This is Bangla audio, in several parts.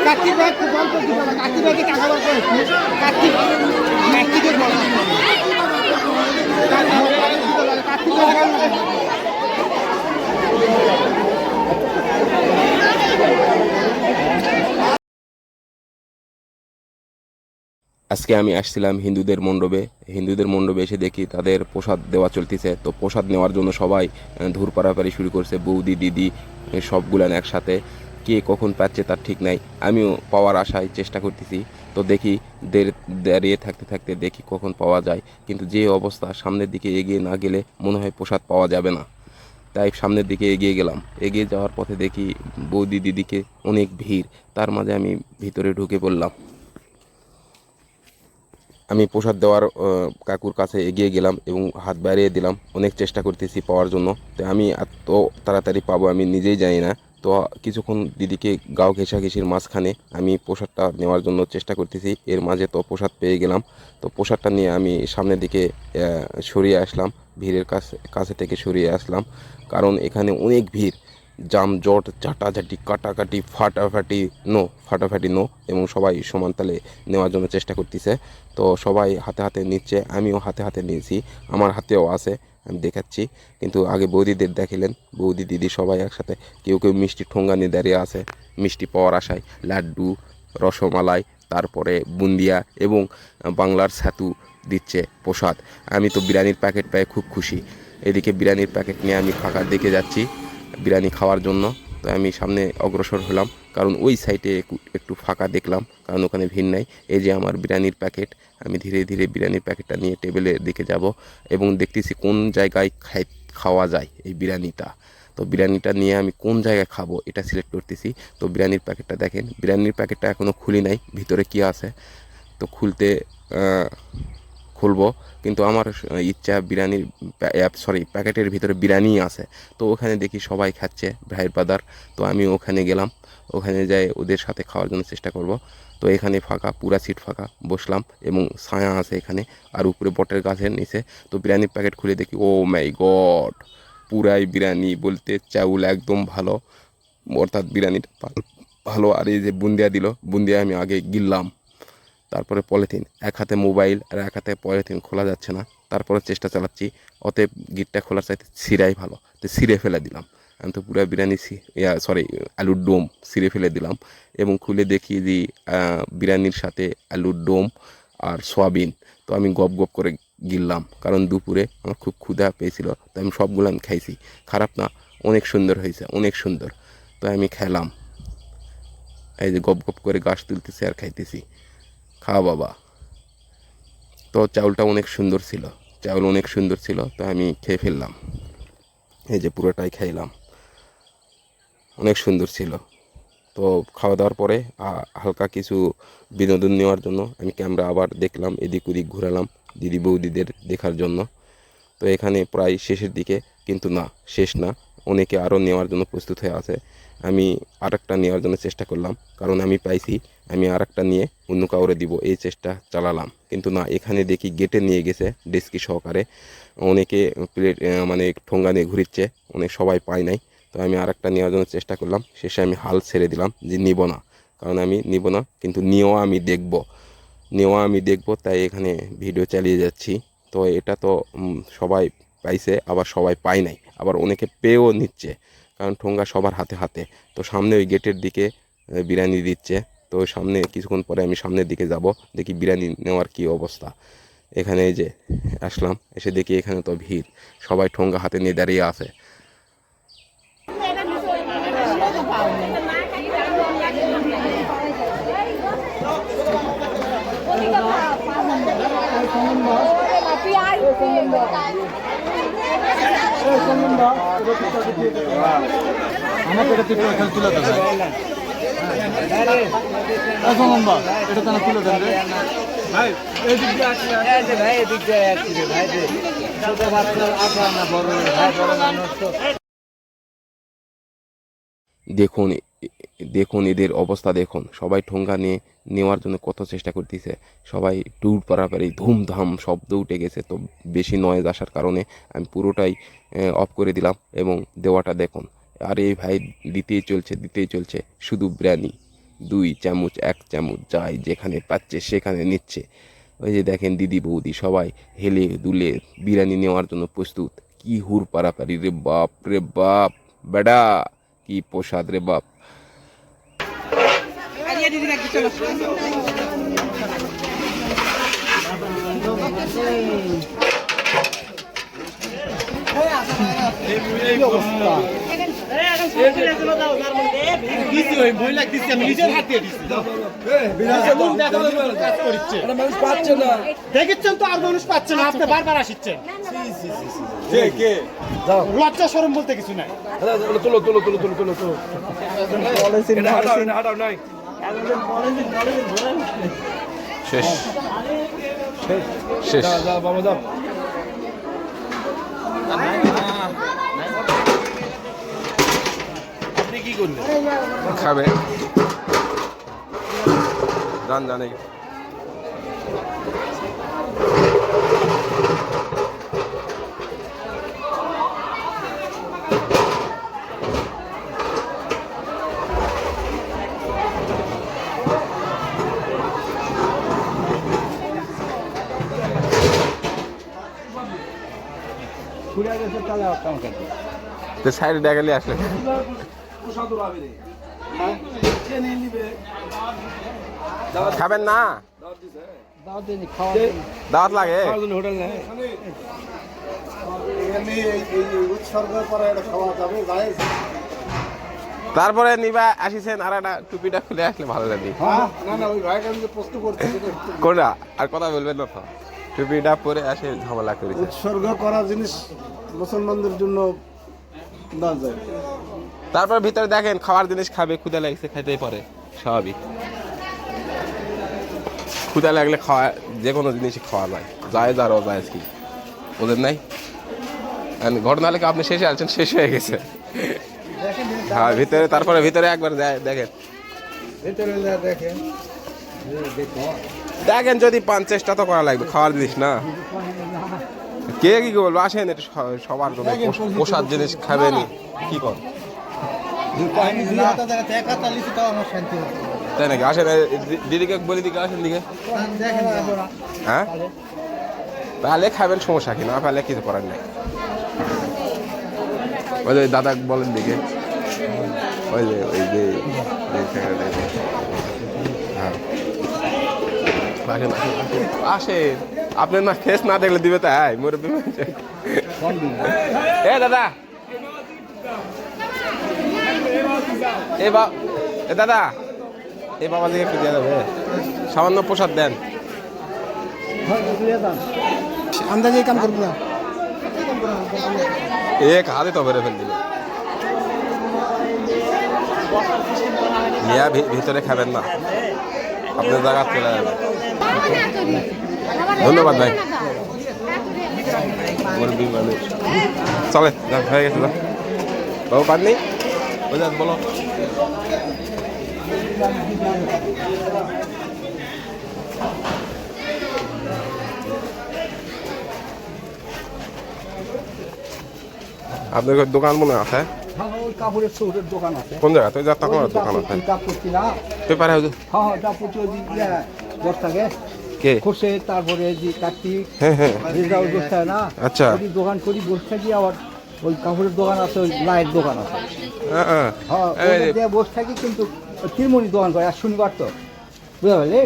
কাকি ব্যাগ বল করতে পারে কাকি ব্যাগে টাকা বার করে কাকি কাকিকে বল কাকি আজকে আমি আসছিলাম হিন্দুদের মণ্ডপে এসে দেখি তাদের প্রসাদ দেওয়া চলতেছে। তো প্রসাদ নেওয়ার জন্য সবাই ধুর পাড়াপাড়ি শুরু করছে, বৌদি দিদি সবগুলান একসাথে। কে কখন পাচ্ছে তার ঠিক নাই। আমিও পাওয়ার আশায় চেষ্টা করতেছি। তো দেখি দাঁড়িয়ে থাকতে থাকতে দেখি কখন পাওয়া যায়, কিন্তু যে অবস্থা সামনের দিকে এগিয়ে না গেলে মনে হয় প্রসাদ পাওয়া যাবে না। তাই সামনের দিকে এগিয়ে গেলাম। এগিয়ে যাওয়ার পথে দেখি বৌদি দিদিকে অনেক ভিড়, তার মাঝে আমি ভিতরে ঢুকে পড়লাম। আমি প্রসাদ দেওয়ার কাকুর কাছে এগিয়ে গেলাম এবং হাত বাড়িয়ে দিলাম। অনেক চেষ্টা করতেছি পাওয়ার জন্য। তো আমি এত তাড়াতাড়ি পাবো আমি নিজেই জানি না। তো কিছুক্ষণ দিদিকে গাও ঘেঁষাঘেঁষির মাঝখানে আমি প্রসাদটা নেওয়ার জন্য চেষ্টা করতেছি। এর মাঝে তো প্রসাদ পেয়ে গেলাম। তো প্রসাদটা নিয়ে আমি সামনের দিকে সরিয়ে আসলাম, ভিড়ের কাছে থেকে সরিয়ে আসলাম, কারণ এখানে অনেক ভিড়। যানজট, ঝাঁটাঝাঁটি, কাটাকাটি, ফাটাফাটি নো, এবং সবাই সমান তালে নেওয়ার জন্য চেষ্টা করতেছে। তো সবাই হাতে হাতে নিচ্ছে, আমিও হাতে হাতে নিয়েছি, আমার হাতেও আছে, আমি দেখাচ্ছি। কিন্তু আগে বৌদিদের দেখিলেন, বৌদি দিদি সবাই একসাথে। কেউ কেউ মিষ্টি ঠোঙ্গা নিয়ে দাঁড়িয়ে আছে মিষ্টি পাওয়ার আশায়। লাড্ডু, রসমালাই, তারপরে বুন্দিয়া এবং বাংলার ছাতু দিচ্ছে প্রসাদ। আমি তো বিরিয়ানির প্যাকেট পেয়ে খুব খুশি। এদিকে বিরিয়ানির প্যাকেট নিয়ে আমি ফাঁকার দিকে যাচ্ছি বিরিয়ানি খাওয়ার জন্য। তো আমি সামনে অগ্রসর হলাম, কারণ ওই সাইডে একটু ফাঁকা দেখলাম, কারণ ওখানে ভিড় নাই। এই যে আমার বিরিয়ানির প্যাকেট, আমি ধীরে ধীরে বিরিয়ানির প্যাকেটটা নিয়ে টেবিলের দিকে যাব এবং দেখতেছি কোন জায়গায় খাওয়া যায় এই বিরিয়ানিটা। তো বিরিয়ানিটা নিয়ে আমি কোন জায়গায় খাবো এটা সিলেক্ট করতেছি। তো বিরিয়ানির প্যাকেটটা দেখেন, বিরিয়ানির প্যাকেটটা এখনও খুলি নাই, ভিতরে কি আছে তো খুলবো। কিন্তু আমার ইচ্ছা বিরিয়ানির প্যাকেটের ভিতরে বিরিয়ানি আছে। তো ওখানে দেখি সবাই খাচ্ছে, ভাইয়ের বাদার। তো আমি ওখানে গেলাম, ওখানে যাই ওদের সাথে খাওয়ার জন্য চেষ্টা করব। তো এখানে ফাঁকা, পুরা সিট ফাঁকা, বসলাম এবং ছায়া আছে এখানে, আর উপরে বটের গাছের নিচে। তো বিরিয়ানির প্যাকেট খুলে দেখি, ও মাই গড, পুরাই বিরিয়ানি, বলতে চাউল একদম ভালো, অর্থাৎ বিরিয়ানিটা ভালো। আর এই যে বুন্দিয়া দিল, বুন্দিয়া আমি আগে গিললাম। তারপরে পলিথিন, এক হাতে মোবাইল আর এক হাতে পলিথিন, খোলা যাচ্ছে না, তারপরে চেষ্টা চালাচ্ছি। অতএব গিটটা খোলার চাইতে ছিঁড়াই ভালো, তো ছিঁড়ে ফেলে দিলাম। আমি তো পুরো বিরিয়ানি আলুর ডোম ছিঁড়ে ফেলে দিলাম এবং খুলে দেখি যে বিরিয়ানির সাথে আলুর ডোম আর সয়াবিন। তো আমি গপ গপ করে গিললাম, কারণ দুপুরে আমার খুব ক্ষুধা পেয়েছিল। তো আমি সবগুলো আমি খাইছি, খারাপ না, অনেক সুন্দর হয়েছে, অনেক সুন্দর। তো আমি খেলাম, এই যে গপ গপ করে গাছ তুলতেছি আর খাইতেছি। খাওয়া বাবা। তো চাউলটা অনেক সুন্দর ছিল, চাউল অনেক সুন্দর ছিল। তো আমি খেয়ে ফেললাম, এই যে পুরোটাই খাইলাম, অনেক সুন্দর ছিল। তো খাওয়া দাওয়ার পরে হালকা কিছু বিনোদন নেওয়ার জন্য আমি ক্যামেরা আবার দেখলাম, এদিক ওদিক ঘোরালাম দিদি বৌদিদের দেখার জন্য। তো এখানে প্রায় শেষের দিকে, কিন্তু না, শেষ না, অনেকে আরও নেওয়ার জন্য প্রস্তুত হয়ে আছে। আমি আরেকটা নেওয়ার জন্য চেষ্টা করলাম, কারণ আমি পাইছি, আমি আরেকটা নিয়ে অন্য কাউরে দিব, এই চেষ্টা চালালাম। কিন্তু না, এখানে দেখি গেটে নিয়ে গেছে ডেস্কি সহকারে, অনেকে প্লেট মানে ঠোঙ্গা নিয়ে ঘুরিচ্ছে, অনেক সবাই পায় নাই। তো আমি আরেকটা নেওয়ার জন্য চেষ্টা করলাম, শেষে আমি হাল ছেড়ে দিলাম যে নিব না, কারণ আমি নিব না, কিন্তু নেওয়া আমি দেখব, তাই এখানে ভিডিও চালিয়ে যাচ্ছি। তো এটা তো সবাই পাইছে, আবার সবাই পায় নাই, আবার অনেকে পেয়েও নিচ্ছে, কারণ ঠোঙ্গা সবার হাতে হাতে। তো সামনে ওই গেটের দিকে বিরিয়ানি দিচ্ছে। তো সামনে কিছুক্ষণ পরে আমি সামনের দিকে যাব, দেখি বিরিয়ানি নেওয়ার কি অবস্থা। এখানে এই যে আসলাম, এসে দেখি এখানে তো ভিড়, সবাই ঠোঙ্গা হাতে নিয়ে দাঁড়িয়ে আছে। আমাকে এটা তুলে দেবে, এটা তো তুলে দেবে ভাই। এই দিক দিয়ে আসলে ভাই, এদিক দিয়ে আসছে ভাই, ছোট বাচ্চা আসা না, বড় ভাই, বড় মানুষ তো। দেখুন দেখুন এদের অবস্থা দেখুন, সবাই ঠোঙ্গা নিয়ে নেওয়ার জন্য কত চেষ্টা করতেছে, সবাই ট্যুর পারাপারি ধুমধাম শব্দ উঠে গেছে। তো বেশি নয়েজ আসার কারণে আমি পুরোটাই অফ করে দিলাম এবং দেওয়াটা দেখুন। আর এই ভাই দিতেই চলছে শুধু বিরিয়ানি, 2 চামচ 1 চামচ যাই যেখানে পাচ্ছে সেখানে নিচ্ছে। ওই যে দেখেন দিদি বৌদি সবাই হেলে দুলে বিরিয়ানি নেওয়ার জন্য প্রস্তুত। কি হুর পারাপারি রে বাপ বেডা, কি প্রসাদ রে বাপ। দেখেছেন তো, আর মানুষ পাচ্ছে না, আপনি বারবার আসছেন। লজ্জা শরম বলতে কিছু নাই। শেষ শেষ আপনি কি করলেন? খাবে জানে তো সাইডে দেখালে আসলে খাবেন না, দাওয়াত লাগে। তারপরে নিবা আসিছেন আর একটা টুপিটা খুলে আসলে ভালো লাগে। কোনটা আর কথা বলবেন না, টুপিটা পরে আসে ঝামেলা করেছে। উৎসর্গ করা জিনিস মুসলমানদের জন্য দেওয়া যায়। তারপর ভিতরে দেখেন খাওয়ার জিনিস খাবে, ক্ষুদা লাগছে খাইতেই পারে, স্বাভাবিক। ক্ষুদা লাগলে খাওয়া যে কোনো জিনিসই খাওয়া যায়, জায়েজ আর অজায়েজ কি ওদের নাই। ঘটনা লেখা আপনি শেষে আছেন, শেষ হয়ে গেছে। হ্যাঁ ভিতরে, তারপরে ভিতরে একবার দেখেন, দেখেন যদি পান, চেষ্টা তো করা লাগবে, খাওয়ার জিনিস না। কে কি বলবো, আসেন এটা সবার জন্য প্রসাদ জিনিস খাবেনি কি কর, তাই নাকি? আসেন দিদিকে বলি, দিকে আসেন দিকে। হ্যাঁ তাহলে খাবেন, সমস্যা কি, না তাহলে কিছু করার নাই। ওই যে দাদা বলেন দিকে, ওই যে হ্যাঁ আসেন আসেন। আপনার না ফেস না দেখলে দিবে তাই মুরব্বী। এ দাদা, এ দাদা, এই বাবা দিকে একটু দিয়ে যাবে, সামান্য প্রসাদ দেন। আন্দাজে কাম করবো না, এক হাতে তো বেড়ে ফেল দিল। ভিতরে খাবেন না, আপনার জায়গা চলে যাবে। ধন্যবাদ ভাই, চলে হয়ে গেছে। বাবু পান নেই, বলো। আপনার দোকান মনে আছে? কাপড়ের চৌটের দোকান আছে। কোন জায়গাতে? দোকান আছে পেপার হাউস। কে খোসে, তারপরে যে কার্তিক, না আচ্ছা দোকান করি বসে থাকি। আবার ওই কাপড়ের দোকান আছে, ওই লাইট দোকান আছে, বসে থাকি। কিন্তু তিরমণির দোকান করে, আর শনিবার তো বুঝতে পারলি,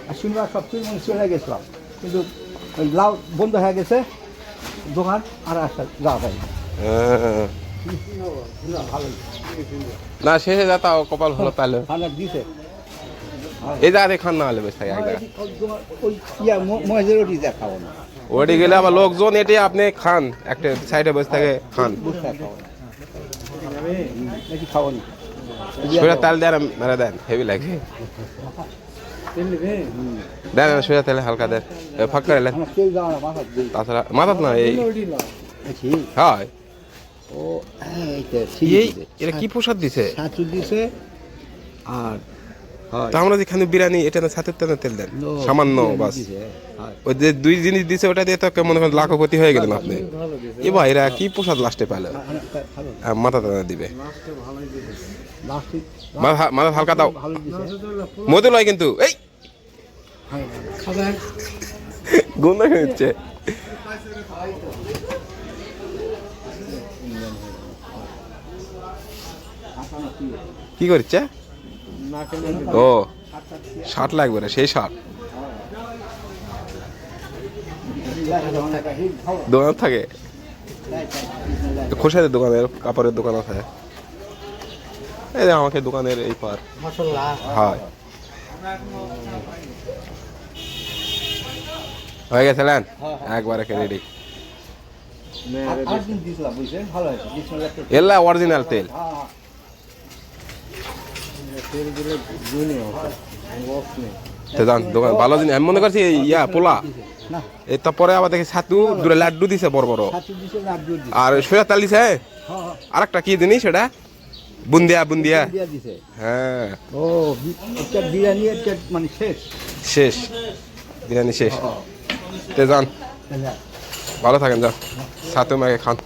আর শনিবার সব তিরমণি চলে গেছিলাম, কিন্তু ওই লাউ বন্ধ হয়ে গেছে দোকান, আর একটা যাওয়া যায় না। শেষে যা তাও কপাল ভালো তাহলে দিছে। এই জায়গাতে খান না হলে বেশ ওটি গেলে আবার লোকজন এটি আপনি খান, একটা সাইডে বসে থাকে খান। সোজা তেল দেন, মেরে দেন, হেভি লাগে। দেন সোজা তেলে হালকা দেন, ফাঁক করে দেন। তাছাড়া মাথাত না, এই হয় ও এইটা এই এটা কি প্রসাদ দিছে? ছাতু দিছে আর তা আমরা যেখানে বিরিয়ানি এটা না ছাতুর তেলে তেল দেন সামান্য বাস। ওই যে দুই জিনিস দিছে ওটা দিয়ে তো মনে করেন লাখপতি হয়ে গেলেন আপনি। এ ভাই এরা কি প্রসাদ লাস্টে পাইলো? মাথা টানা দিবে, মাথা হালকা দাও, মধু লয় কিন্তু এই গন্ধ হচ্ছে। কি করছে? ও শার্ট লাগবে রে, সেই শার্ট দোকান থাকে, খোসাদের দোকানের কাপড়ের দোকান আছে। এই যে আমাকে দোকানের এই পার হয় হয়ে গেছে লেন একবারে রেডি। এলা অরিজিনাল তেল দোকান ভালো জিনিস। আমি মনে করছি ইয়া পোলা, তারপরে আবার দেখি ছাতু দূরে লাড্ডু দিছে বড় বড়, আর সোয়া তেল দিছে। আর একটা কি জিনিস সেটা? বুন্দিয়া বুন্দিয়া। হ্যাঁ ও বিরিয়ানি মানে শেষ শেষ, বিরিয়ানি শেষ। তে যান, ভালো থাকেন, যান ছাতু মাকে খান।